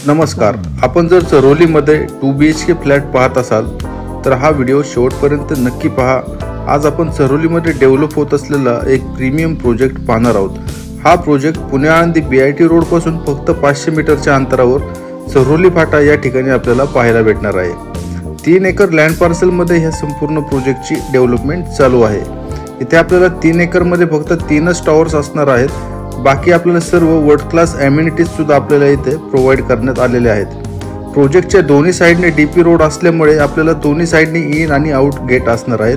नमस्कार, आपण जर चरोलीमध्ये 2 BHK फ्लॅट पाहत असाल तर हा व्हिडिओ शेवटपर्यंत नक्की पहा। आज आपण चरोलीमध्ये डेव्हलप होत असलेला एक प्रीमियम प्रोजेक्ट पाहणार आहोत। हा project Pune Alandi BIT road पासून फक्त 500 मीटरच्या अंतरावर चरोली फाटा या ठिकाणी आपल्याला पाहायला भेटणार आहे। 3 एकर लँड पार्सल मध्ये ह्या संपूर्ण प्रोजेक्टची डेव्हलपमेंट चालू आहे। इथे आपल्याला 3 एकर मध्ये फक्त 3च टॉवर्स असणार आहेत। बाकी आपल्याला सर्व वर्ल्ड क्लास एमिनिटीज सुद्धा आपल्याला इथे प्रोवाइड करण्यात आलेले आहेत। प्रोजेक्टच्या दोन्ही साइडने डीपी रोड असल्यामुळे आपल्याला दोन्ही साइडने इन आणि आउट गेट असणार आहेत,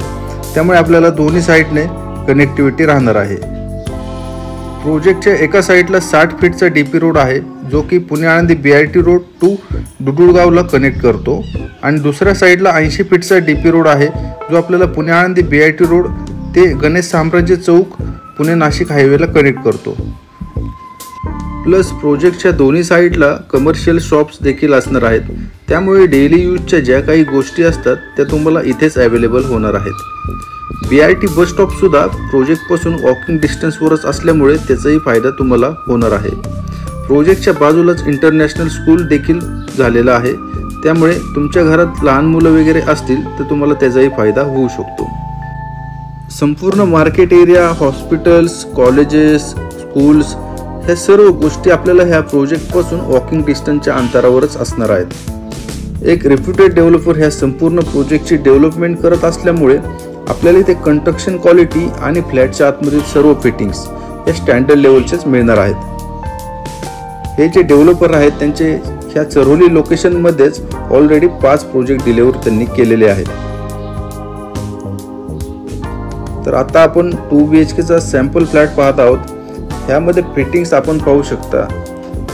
त्यामुळे आपल्याला दोन्ही साइडने कनेक्टिव्हिटी राहणार आहे। प्रोजेक्टच्या एका साइडला 60 फीटचा डीपी रोड आहे जो की Pune Alandi BIT road to डुडुळगावला कनेक्ट करतो आणि दुसऱ्या साइडला 80 फीटचा डीपी रोड आहे जो आपल्याला पुणे आळंदी BIT रोड ते गणेश साम्राज्य चौक पुणे नाशिक हायवेला कनेक्ट करतो। प्लस प्रोजेक्टच्या दोन्ही साइडला कमर्शियल शॉप्स देखील असणार आहेत, त्यामुळे डेली यूजच्या ज्या काही गोष्टी असतात त्या तुम्हाला इथेच अवेलेबल होणार आहेत। BIT बस स्टॉप सुद्धा प्रोजेक्ट पासून वॉकिंग डिस्टन्सवरच असल्यामुळे त्याचाही फायदा तुम्हाला होणार आहे। प्रोजेक्टच्या बाजूलाच इंटरनॅशनल स्कूल देखील झालेला आहे, त्यामुळे तुमच्या घरात लहान मुलं वगैरे असतील तर तुम्हाला त्याचाही फायदा होऊ शकतो। संपूर्ण market area, hospitals, colleges, schools ह्या सर्व गोष्टी आपल्याला ह्या प्रोजेक्ट पासून वॉकिंग डिस्टन्सच्या अंतरावरच असणार आहेत। एक रेप्युटेड डेव्हलपर ह्या संपूर्ण प्रोजेक्टची डेव्हलपमेंट करत असल्यामुळे आपल्याला इथे कंस्ट्रक्शन क्वालिटी आणि फ्लॅटच्या आतमधील सर्व फिटिंग्स या स्टँडर्ड लेवलचेच मिळणार आहेत। हे जे डेव्हलपर आहेत त्यांचे ह्या चरोली लोकेशन मध्येच ऑलरेडी 5 प्रोजेक्ट डिलिव्हर त्यांनी केलेले आहेत। तर आता आपण 2 BHK चा सॅम्पल फ्लॅट पाहत आहोत। यामध्ये फिटिंग्स आपण पाहू शकता,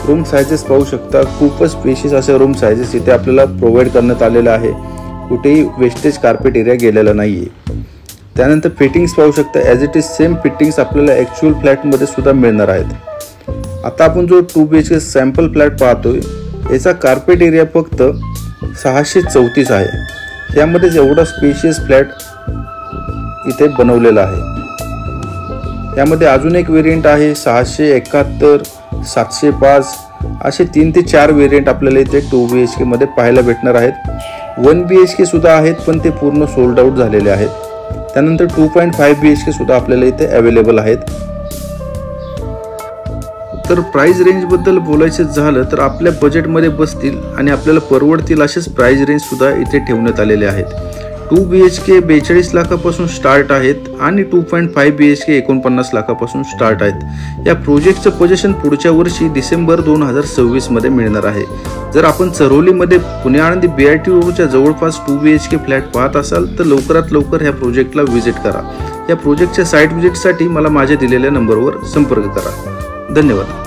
रूम साइजेस पाहू शकता, खूपच स्पेशियस अशा रूम साइजेस इथे आपल्याला प्रोव्हाइड करण्यात आलेला आहे। कुठेही वेस्टेज कार्पेट एरिया गेलेला नाहीये। त्यानंतर फिटिंग्स पाहू शकता, as it is same fittings आपल्याला ॲक्च्युअल फ्लॅटमध्ये सुद्धा मिळणार आहेत। आता आपण जो 2 BHK सॅम्पल फ्लॅट पाहतोय याचा कार्पेट एरिया फक्त 634 आहे। यामध्ये एवढा स्पेशियस फ्लॅट इथे बनवलेला आहे। यामध्ये अजून एक वेरिएंट आहे 671, 705 असे 3 ते 4 वेरिएंट आपल्याला इथे 2 BHK मध्ये पाहायला भेटणार आहेत। 1 BHK सुद्धा आहेत पण ते पूर्ण सोल्ड आउट झालेले आहेत। त्यानंतर 2.5 BHK सुद्धा आपल्याला इथे अवेलेबल आहेत। तर प्राइस रेंज बद्दल बोलायचं झालं तर आपल्या बजेटमध्ये बसतील आणि आपल्याला परवडतील असेच प्राइस रेंज सुद्धा इथे ठेवण्यात आलेले आहेत। 2 BHK 42 लाखापासून स्टार्ट आहेत आणि 2.5 BHK 49 लाखापासून स्टार्ट आहेत। या प्रोजेक्टचं पोझिशन पुढच्या वर्षी डिसेंबर 2026 मध्ये मिळणार आहे। जर आपण चरोलीमध्ये पुणे आळंदी BIT रोडच्या जवळपास 2 BHK फ्लॅट पाहत असाल तर लवकरात लवकर ह्या प्रोजेक्टला व्हिजिट करा। या प्रोजेक्टच्या साइट व्हिजिटसाठी मला माझ्या दिलेल्या नंबरवर संपर्क करा। धन्यवाद।